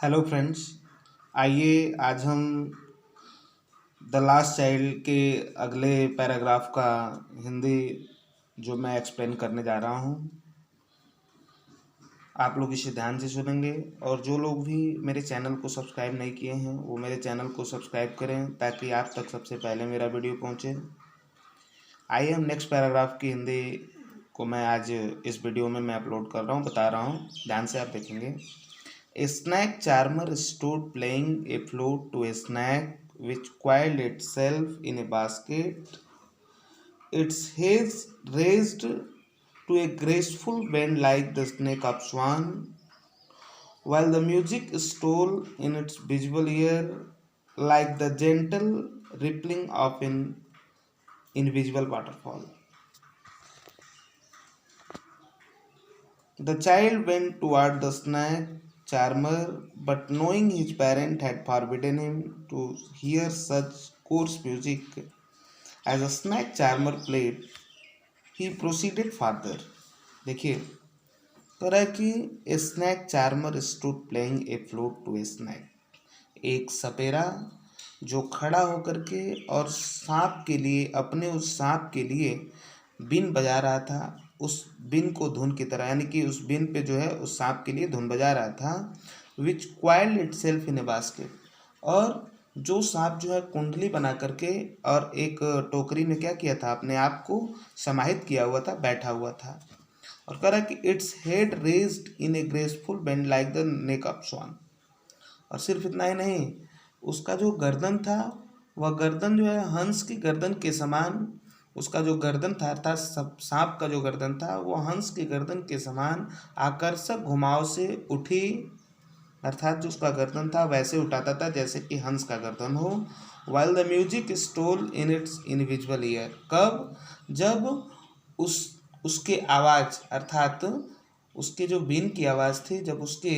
Hello friends. आइए आज हम द लास्ट चाइल्ड के अगले पैराग्राफ का हिंदी जो मैं एक्सप्लेन करने जा रहा हूँ, आप लोग इसे ध्यान से सुनेंगे। और जो लोग भी मेरे चैनल को सब्सक्राइब नहीं किए हैं वो मेरे चैनल को सब्सक्राइब करें ताकि आप तक सबसे पहले मेरा वीडियो पहुँचे। आइए हम नेक्स्ट पैराग्राफ की हिंदी को मैं आज इस वीडियो में मैं अपलोड कर रहा हूँ, बता रहा हूँ, ध्यान से आप देखेंगे। A snack charmer stood playing a flute to a snake which coiled itself in a basket, its head raised to a graceful bend like the snake of swan, while the music stole in its visible ear like the gentle rippling of an invisible waterfall. The child went toward the snake charmer, but knowing his parent had forbidden him to hear such coarse music as a snake charmer played, he proceeded further. देखिए, कह रहा है कि a snake charmer stood playing a flute to a snake, एक सपेरा जो खड़ा होकर के और सांप के लिए, अपने उस सांप के लिए बीन बजा रहा था, उस बीन को धुन की तरह, यानी कि उस बीन पे जो है उस सांप के लिए धुन बजा रहा था। Which coiled itself in a basket, और जो सांप जो है कुंडली बना करके और एक टोकरी में क्या किया था, अपने आप को समाहित किया हुआ था, बैठा हुआ था। और कह रहा कि its head raised in a graceful bend like the neck of swan. और सिर्फ इतना ही नहीं, उसका जो गर्दन था वह गर्दन जो है हंस की गर्दन के समान, उसका जो गर्दन था अर्थात सांप का जो गर्दन था वो हंस की गर्दन के समान आकर्षक घुमाव से उठी, अर्थात जो उसका गर्दन था वैसे उठाता था जैसे कि हंस का गर्दन हो। While the music stole in its invisible ear, कब, जब उसके आवाज़, अर्थात उसके जो बीन की आवाज़ थी, जब उसके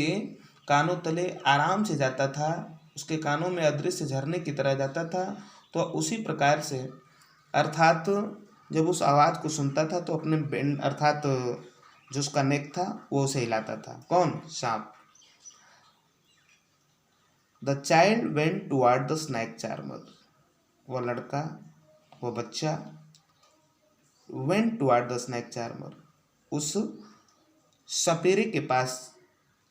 कानों तले आराम से जाता था, उसके कानों में अदृश्य झरने की तरह जाता था, तो उसी प्रकार से, अर्थात जब उस आवाज़ को सुनता था तो अपने बेंड, अर्थात जो उसका नेक था वो उसे हिलाता था। कौन? सांप। The child went toward the snake charmer, वह लड़का, वह बच्चा, went toward the snake charmer, उस सपेरे के पास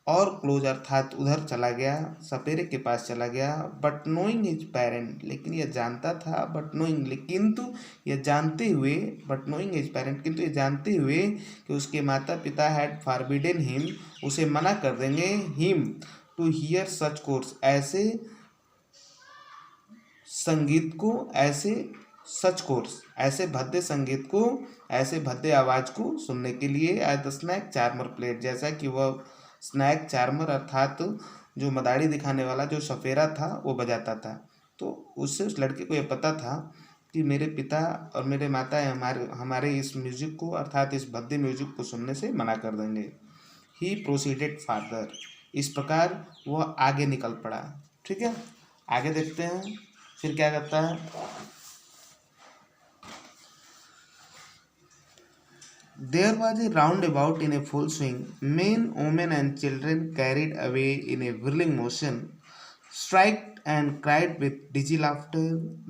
और क्लोज, अर्थात उधर चला गया, सपेरे के पास चला गया। बट नोइंग हिज पेरेंट, लेकिन यह जानता था, बट नोइंग, किंतु यह जानते हुए, बट नोइंग हिज पेरेंट, किंतु यह जानते हुए कि उसके माता पिता हैड फॉरबिडन हिम, उसे मना कर देंगे, him to hear such course, ऐसे संगीत को, ऐसे सच कोर्स, ऐसे भद्दे संगीत को, ऐसे भद्दे आवाज़ को सुनने के लिए, as the snake charmer played, जैसा कि वह स्नैक चार्मर अर्थात जो मदारी दिखाने वाला जो सफेरा था वो बजाता था। तो उससे उस लड़के को यह पता था कि मेरे पिता और मेरे माता हमारे इस म्यूजिक को, अर्थात इस भद्दे म्यूजिक को सुनने से मना कर देंगे। ही प्रोसीडेड फार्दर, इस प्रकार वह आगे निकल पड़ा। ठीक है, आगे देखते हैं फिर क्या करता है। There was a roundabout in a full swing. Men, women, and children carried away in a whirling motion, striked and cried with dizzy laughter.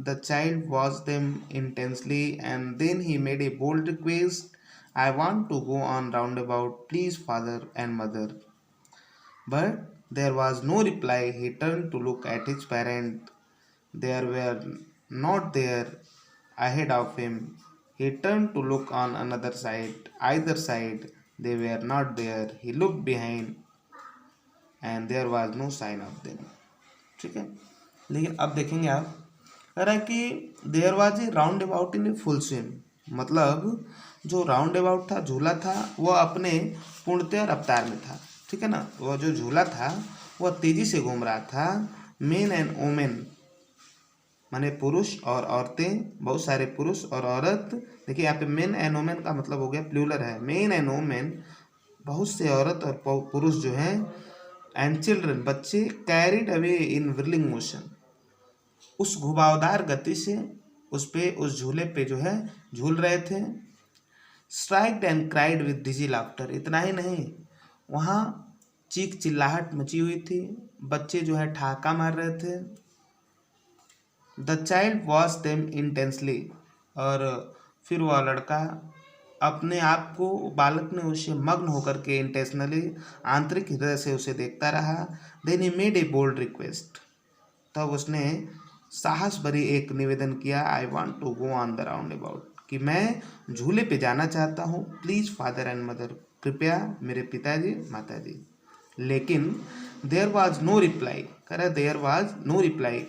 The child watched them intensely, and then he made a bold request. I want to go on roundabout, please, father and mother. But there was no reply. He turned to look at his parent. They were not there ahead of him. He turned to look on another side, either side. They were not there. He looked behind and there was no sign of them. ठीक है, लेकिन अब देखेंगे आप, कह रहा है कि there was a roundabout in a full swim, मतलब जो राउंड अबाउट था, झूला था, वह अपने पूर्णतया रफ्तार में था। ठीक है ना, वह जो झूला था वह तेजी से घूम रहा था। मेन एंड वोमेन, माने पुरुष और औरतें, बहुत सारे पुरुष और औरत। देखिए यहाँ पे मेन एंड वोमेन का मतलब हो गया प्लूरल है, मेन एंड वोमेन, बहुत से औरत और पुरुष जो हैं, एंड चिल्ड्रन, बच्चे, कैरिड अवे इन व्हिर्लिंग मोशन, उस घुमावदार गति से उस पे, उस झूले पे जो है झूल रहे थे। Striked and cried with dizzy laughter, इतना ही नहीं, वहाँ चीख चिल्लाहट मची हुई थी, बच्चे जो है ठहाका मार रहे थे। The child watch them intensely, और फिर वह लड़का अपने आप को, बालक ने उसे मग्न होकर के इंटेंशनली, आंतरिक हृदय से उसे देखता रहा। Then he made a bold request, तब उसने साहस भरी एक निवेदन किया। I want to go on the roundabout, कि मैं झूले पे जाना चाहता हूँ, प्लीज फादर एंड मदर, कृपया मेरे पिताजी माताजी। लेकिन देयर वॉज नो रिप्लाई, कह रहा देयर वॉज नो रिप्लाई,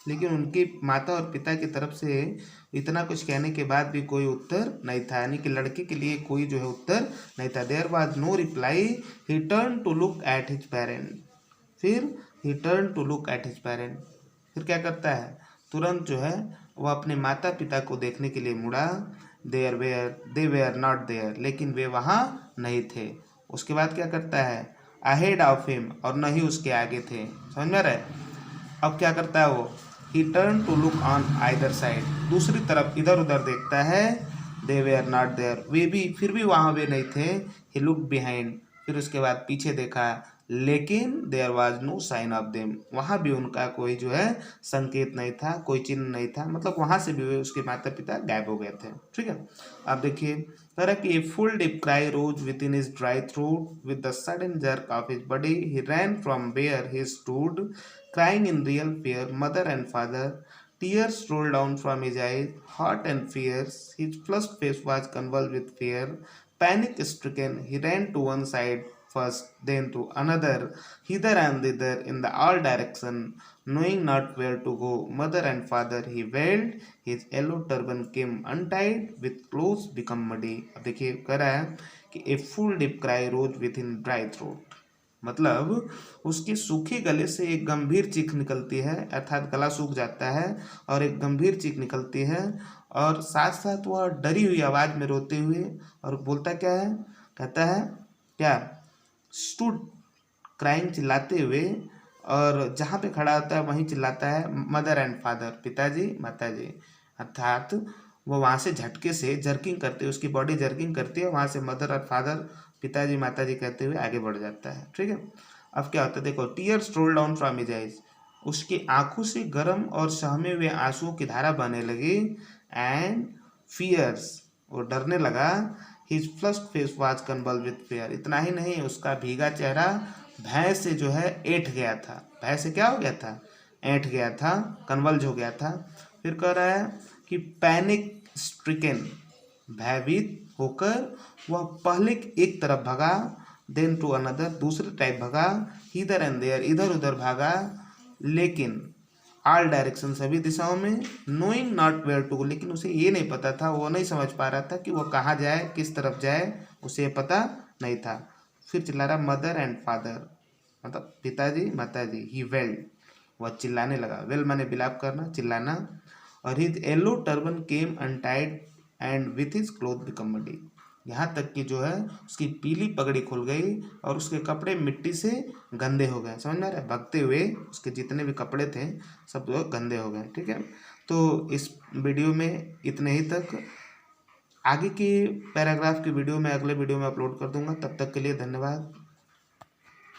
लेकिन उनके माता और पिता की तरफ से इतना कुछ कहने के बाद भी कोई उत्तर नहीं था, यानी कि लड़के के लिए कोई जो है उत्तर नहीं था। There was no reply, he turn to look at his parent, फिर he turn to look at his parent, फिर क्या करता है, तुरंत जो है वह अपने माता पिता को देखने के लिए मुड़ा। दे वेयर नॉट देयर, लेकिन वे वहाँ नहीं थे। उसके बाद क्या करता है, अहेड ऑफ हिम, और न ही उसके आगे थे। समझ में आ रहा है। अब क्या करता है वो, he turn to look on either side, दूसरी तरफ इधर उधर देखता है। दे वेयर नॉट देयर, वे भी, फिर भी वहाँ वे नहीं थे। ही लुक बिहाइंड, फिर उसके बाद पीछे देखा, लेकिन there was no sign of them, वहाँ भी उनका कोई जो है संकेत नहीं था, कोई चिन्ह नहीं था, मतलब वहाँ से भी वे, उसके माता पिता गायब हो गए थे। ठीक है, अब देखिए, तरह की a full deep cry rose within his dry throat, with the sudden jerk of his body he ran from where he stood, crying in real fear, mother and father. Tears rolled down from his eyes, hot and fierce. His flushed face was convulsed with fear. Panic stricken, he ran to one side first, then to another, hither and thither in the all direction, knowing not where to go. Mother and father, he wailed. His yellow turban came untied, with clothes become muddy. अब देखिए कह रहा है कि a full deep cry rose within dry throat, मतलब उसके सूखे गले से एक गंभीर चीख निकलती है, अर्थात गला सूख जाता है और एक गंभीर चीख निकलती है, और साथ साथ वह डरी हुई आवाज में रोते हुए, और बोलता क्या है, कहता है क्या, स्टूड क्राइंग, चिल्लाते हुए, और जहाँ पे खड़ा होता है वहीं चिल्लाता है, मदर एंड फादर, पिताजी माताजी, अर्थात वो वहाँ से झटके से जर्किंग करते हुए, उसकी बॉडी जर्किंग करती है, वहाँ से मदर और फादर, पिताजी माताजी कहते हुए आगे बढ़ जाता है। ठीक है, अब क्या होता है, देखो, tears roll down from his eyes, उसकी आंखों से गर्म और सहमे हुए आंसुओं की धारा बहने लगी। एंड फियर्स, वो डरने लगा। His flushed face was convulsed with fear, इतना ही नहीं, उसका भीगा चेहरा भय से जो है ऐंठ गया था। भय से क्या हो गया था, ऐंठ गया था, कन्वल्ज हो गया था। फिर कह रहा है कि पैनिक स्ट्रिकन, भयभीत होकर वह पहले एक तरफ भागा, देन टू अनदर, दूसरे टाइप भागा, इधर एंड देयर, इधर उधर भागा, लेकिन ऑल डायरेक्शन, सभी दिशाओं में, knowing not where to go, लेकिन उसे ये नहीं पता था, वो नहीं समझ पा रहा था कि वो कहाँ जाए, किस तरफ जाए, उसे पता नहीं था। फिर चिल्ला रहा, मदर एंड फादर, मतलब पिताजी माताजी, ही वेल्ड, वह चिल्लाने लगा, वेल माने बिलाप करना, चिल्लाना, और his yellow turban came untied and with his cloth become muddy, यहाँ तक कि जो है उसकी पीली पगड़ी खुल गई और उसके कपड़े मिट्टी से गंदे हो गए। समझ में आ रहा है, भगते हुए उसके जितने भी कपड़े थे सब गंदे हो गए। ठीक है, तो इस वीडियो में इतने ही तक, आगे के पैराग्राफ की वीडियो मैं अगले वीडियो में अपलोड कर दूंगा। तब तक के लिए धन्यवाद।